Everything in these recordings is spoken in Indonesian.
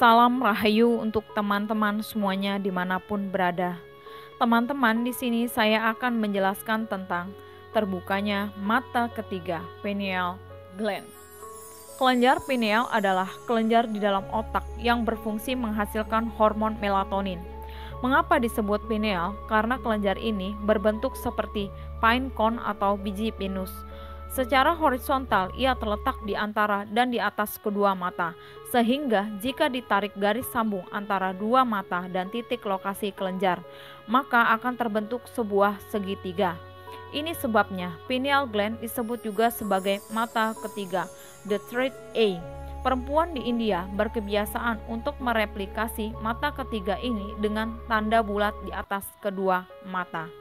Salam Rahayu untuk teman-teman semuanya dimanapun berada. Teman-teman, di sini saya akan menjelaskan tentang terbukanya mata ketiga, pineal gland. Kelenjar pineal adalah kelenjar di dalam otak yang berfungsi menghasilkan hormon melatonin. Mengapa disebut pineal? Karena kelenjar ini berbentuk seperti pine cone atau biji pinus. Secara horizontal, ia terletak di antara dan di atas kedua mata, sehingga jika ditarik garis sambung antara dua mata dan titik lokasi kelenjar, maka akan terbentuk sebuah segitiga. Ini sebabnya pineal gland disebut juga sebagai mata ketiga, the third eye. Perempuan di India berkebiasaan untuk mereplikasi mata ketiga ini dengan tanda bulat di atas kedua mata.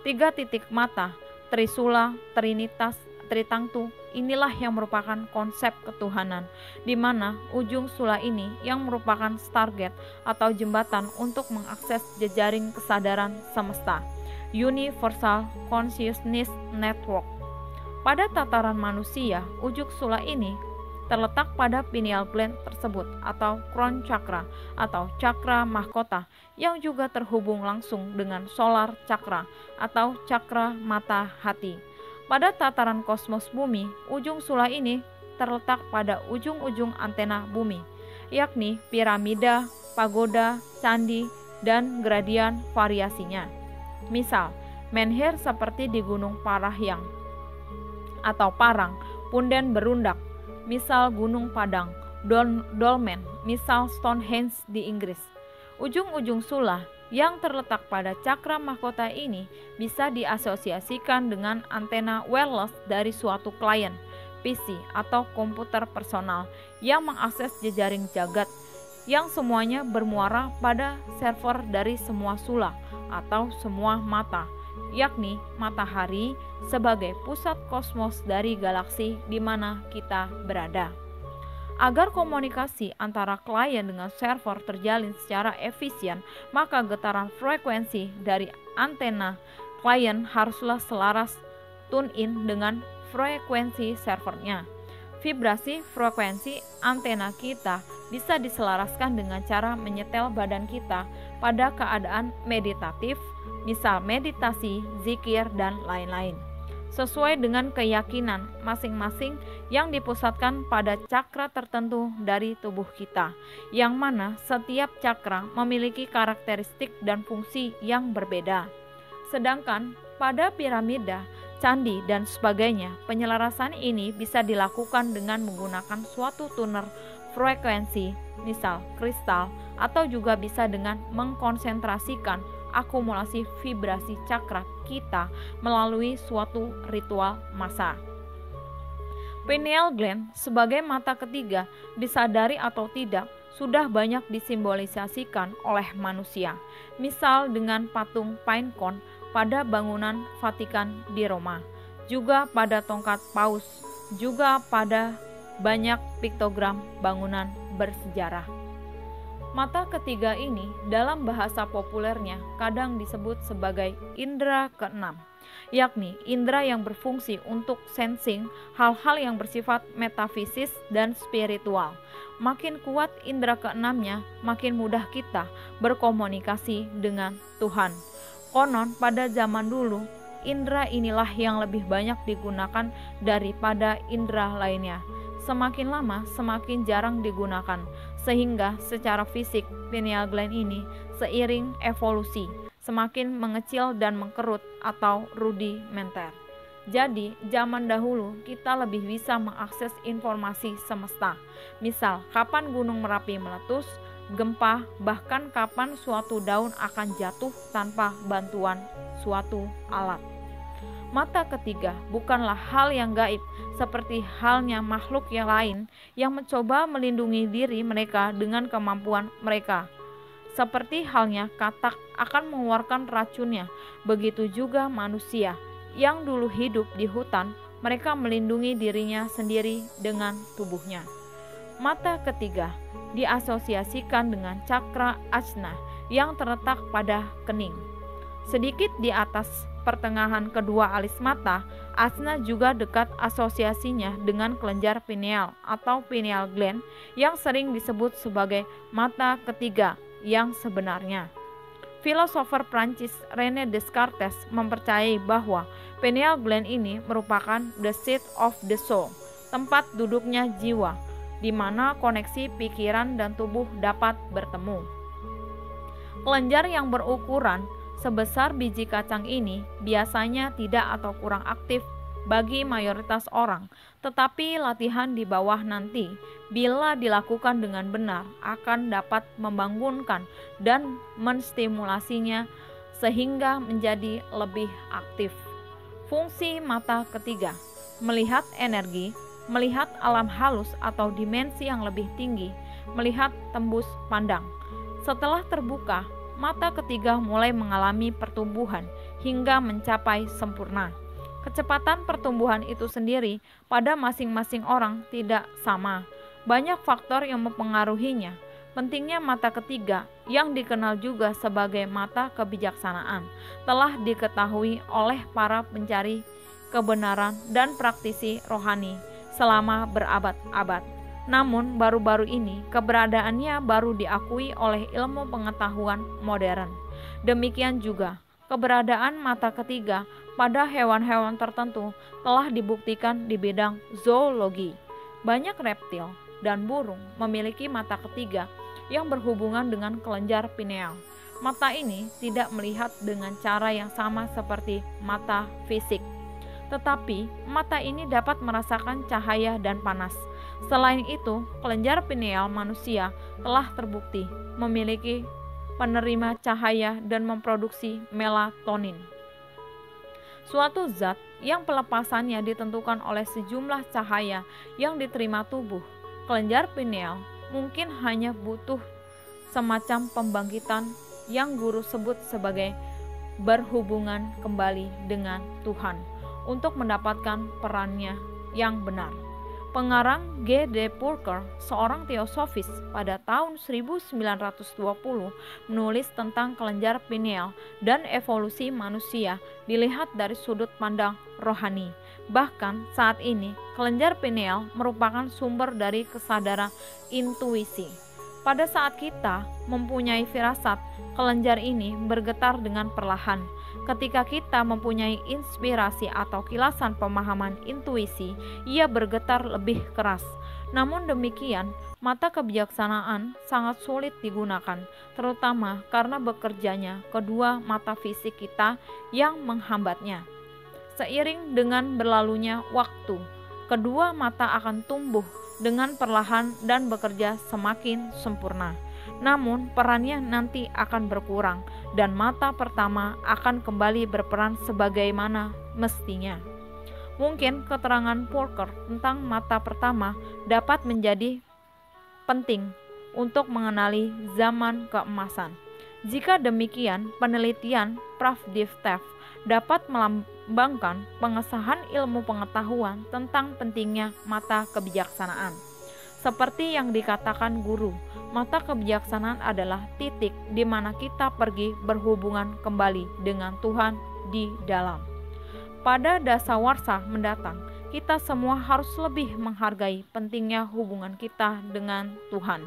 Tiga titik mata, Trisula, Trinitas, Tritangtu, inilah yang merupakan konsep ketuhanan, di mana ujung sula ini yang merupakan stargate atau jembatan untuk mengakses jejaring kesadaran semesta, Universal Consciousness Network. Pada tataran manusia, ujung sula ini terletak pada pineal gland tersebut atau crown chakra atau cakra mahkota yang juga terhubung langsung dengan solar chakra atau cakra mata hati. Pada tataran kosmos bumi, ujung sula ini terletak pada ujung-ujung antena bumi, yakni piramida, pagoda, candi, dan gradian variasinya. Misal, menhir seperti di Gunung Parahyang atau Parang, punden berundak, misal Gunung Padang, dolmen, misal Stonehenge di Inggris. Ujung-ujung sula yang terletak pada cakra mahkota ini bisa diasosiasikan dengan antena wireless dari suatu klien, PC atau komputer personal yang mengakses jejaring jagat yang semuanya bermuara pada server dari semua sula atau semua mata, yakni matahari sebagai pusat kosmos dari galaksi di mana kita berada. Agar komunikasi antara klien dengan server terjalin secara efisien, maka getaran frekuensi dari antena klien haruslah selaras tune-in dengan frekuensi servernya. Vibrasi frekuensi antena kita bisa diselaraskan dengan cara menyetel badan kita pada keadaan meditatif, misal meditasi, zikir, dan lain-lain, sesuai dengan keyakinan masing-masing yang dipusatkan pada cakra tertentu dari tubuh kita, yang mana setiap cakra memiliki karakteristik dan fungsi yang berbeda. Sedangkan pada piramida, candi, dan sebagainya, penyelarasan ini bisa dilakukan dengan menggunakan suatu tuner frekuensi, misal kristal, atau juga bisa dengan mengkonsentrasikan akumulasi vibrasi cakra kita melalui suatu ritual massa. Pineal gland sebagai mata ketiga, disadari atau tidak, sudah banyak disimbolisasikan oleh manusia, misal dengan patung pine cone pada bangunan Vatikan di Roma, juga pada tongkat paus, juga pada banyak piktogram bangunan bersejarah. Mata ketiga ini dalam bahasa populernya kadang disebut sebagai indera keenam, yakni indera yang berfungsi untuk sensing hal-hal yang bersifat metafisis dan spiritual. Makin kuat indera keenamnya, makin mudah kita berkomunikasi dengan Tuhan. Konon pada zaman dulu, indera inilah yang lebih banyak digunakan daripada indera lainnya. Semakin lama semakin jarang digunakan, sehingga secara fisik pineal gland ini seiring evolusi semakin mengecil dan mengkerut atau rudimenter. Jadi zaman dahulu kita lebih bisa mengakses informasi semesta, misal kapan gunung Merapi meletus, gempa, bahkan kapan suatu daun akan jatuh tanpa bantuan suatu alat. Mata ketiga bukanlah hal yang gaib seperti halnya makhluk yang lain yang mencoba melindungi diri mereka dengan kemampuan mereka. Seperti halnya katak akan mengeluarkan racunnya, begitu juga manusia yang dulu hidup di hutan, mereka melindungi dirinya sendiri dengan tubuhnya. Mata ketiga diasosiasikan dengan cakra ajna yang terletak pada kening, sedikit di atas pertengahan kedua alis mata, asna juga dekat asosiasinya dengan kelenjar pineal atau pineal gland yang sering disebut sebagai mata ketiga yang sebenarnya. Filosofer Prancis René Descartes mempercayai bahwa pineal gland ini merupakan the seat of the soul, tempat duduknya jiwa, di mana koneksi pikiran dan tubuh dapat bertemu. Kelenjar yang berukuran sebesar biji kacang ini biasanya tidak atau kurang aktif bagi mayoritas orang, tetapi latihan di bawah nanti, bila dilakukan dengan benar, akan dapat membangunkan dan menstimulasinya sehingga menjadi lebih aktif. Fungsi mata ketiga: melihat energi, melihat alam halus atau dimensi yang lebih tinggi, melihat tembus pandang. Setelah terbuka, mata ketiga mulai mengalami pertumbuhan hingga mencapai sempurna. Kecepatan pertumbuhan itu sendiri pada masing-masing orang tidak sama. Banyak faktor yang mempengaruhinya. Pentingnya mata ketiga, yang dikenal juga sebagai mata kebijaksanaan, telah diketahui oleh para pencari kebenaran dan praktisi rohani selama berabad-abad. Namun baru-baru ini keberadaannya baru diakui oleh ilmu pengetahuan modern. Demikian juga keberadaan mata ketiga pada hewan-hewan tertentu telah dibuktikan di bidang zoologi. Banyak reptil dan burung memiliki mata ketiga yang berhubungan dengan kelenjar pineal. Mata ini tidak melihat dengan cara yang sama seperti mata fisik, tetapi mata ini dapat merasakan cahaya dan panas. Selain itu, kelenjar pineal manusia telah terbukti memiliki penerima cahaya dan memproduksi melatonin, suatu zat yang pelepasannya ditentukan oleh sejumlah cahaya yang diterima tubuh. Kelenjar pineal mungkin hanya butuh semacam pembangkitan yang guru sebut sebagai berhubungan kembali dengan Tuhan untuk mendapatkan perannya yang benar. Pengarang G. D. Purker, seorang teosofis, pada tahun 1920 menulis tentang kelenjar pineal dan evolusi manusia dilihat dari sudut pandang rohani. Bahkan saat ini, kelenjar pineal merupakan sumber dari kesadaran intuisi. Pada saat kita mempunyai firasat, kelenjar ini bergetar dengan perlahan. Ketika kita mempunyai inspirasi atau kilasan pemahaman intuisi, ia bergetar lebih keras. Namun demikian, mata kebijaksanaan sangat sulit digunakan, terutama karena bekerjanya kedua mata fisik kita yang menghambatnya. Seiring dengan berlalunya waktu, kedua mata akan tumbuh dengan perlahan dan bekerja semakin sempurna. Namun perannya nanti akan berkurang dan mata pertama akan kembali berperan sebagaimana mestinya. Mungkin keterangan Purker tentang mata pertama dapat menjadi penting untuk mengenali zaman keemasan. Jika demikian, penelitian Pravdivtev dapat melambangkan pengesahan ilmu pengetahuan tentang pentingnya mata kebijaksanaan. Seperti yang dikatakan guru, mata kebijaksanaan adalah titik di mana kita pergi berhubungan kembali dengan Tuhan di dalam. Pada dasawarsa mendatang, kita semua harus lebih menghargai pentingnya hubungan kita dengan Tuhan.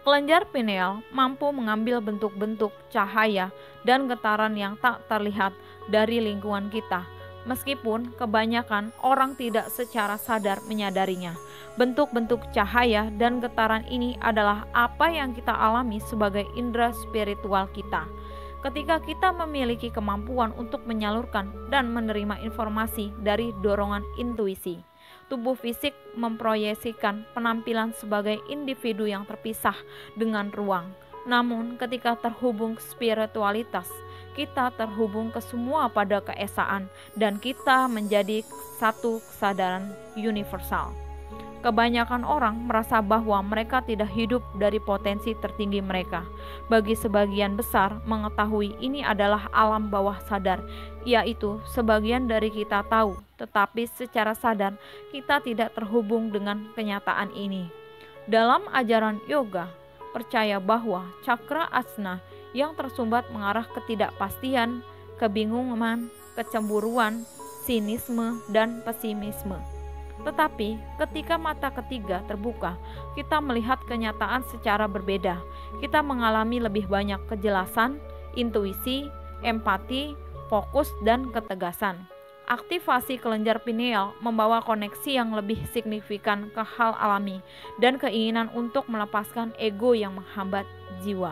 Kelenjar pineal mampu mengambil bentuk-bentuk cahaya dan getaran yang tak terlihat dari lingkungan kita. Meskipun kebanyakan orang tidak secara sadar menyadarinya, bentuk-bentuk cahaya dan getaran ini adalah apa yang kita alami sebagai indera spiritual kita. Ketika kita memiliki kemampuan untuk menyalurkan dan menerima informasi dari dorongan intuisi, tubuh fisik memproyeksikan penampilan sebagai individu yang terpisah dengan ruang. Namun ketika terhubung spiritualitas, kita terhubung ke semua pada keesaan dan kita menjadi satu kesadaran universal. Kebanyakan orang merasa bahwa mereka tidak hidup dari potensi tertinggi mereka. Bagi sebagian besar mengetahui ini adalah alam bawah sadar, yaitu sebagian dari kita tahu, tetapi secara sadar kita tidak terhubung dengan kenyataan ini. Dalam ajaran yoga, percaya bahwa cakra asna yang tersumbat mengarah ketidakpastian, kebingungan, kecemburuan, sinisme, dan pesimisme. Tetapi ketika mata ketiga terbuka, kita melihat kenyataan secara berbeda. Kita mengalami lebih banyak kejelasan, intuisi, empati, fokus, dan ketegasan. Aktivasi kelenjar pineal membawa koneksi yang lebih signifikan ke hal alami dan keinginan untuk melepaskan ego yang menghambat jiwa.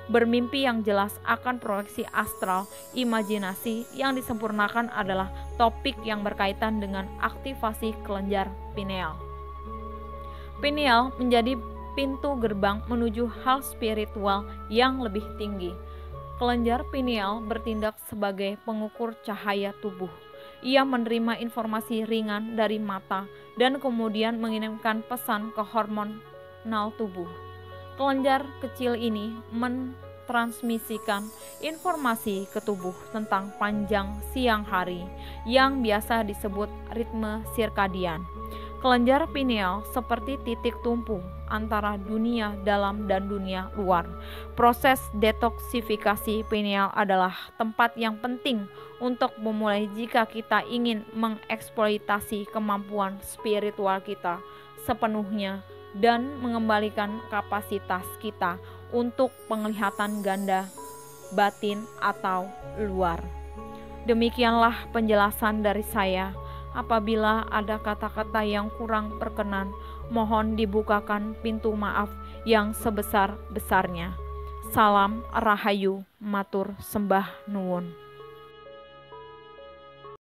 Bermimpi yang jelas akan proyeksi astral, imajinasi yang disempurnakan adalah topik yang berkaitan dengan aktivasi kelenjar pineal. Pineal menjadi pintu gerbang menuju hal spiritual yang lebih tinggi. Kelenjar pineal bertindak sebagai pengukur cahaya tubuh. Ia menerima informasi ringan dari mata dan kemudian mengirimkan pesan ke hormonal tubuh. Kelenjar kecil ini mentransmisikan informasi ke tubuh tentang panjang siang hari yang biasa disebut ritme sirkadian. Kelenjar pineal seperti titik tumpu antara dunia dalam dan dunia luar. Proses detoksifikasi pineal adalah tempat yang penting untuk memulai jika kita ingin mengeksploitasi kemampuan spiritual kita sepenuhnya dan mengembalikan kapasitas kita untuk penglihatan ganda, batin atau luar. Demikianlah penjelasan dari saya. Apabila ada kata-kata yang kurang berkenan, mohon dibukakan pintu maaf yang sebesar-besarnya. Salam Rahayu, matur sembah nuwun.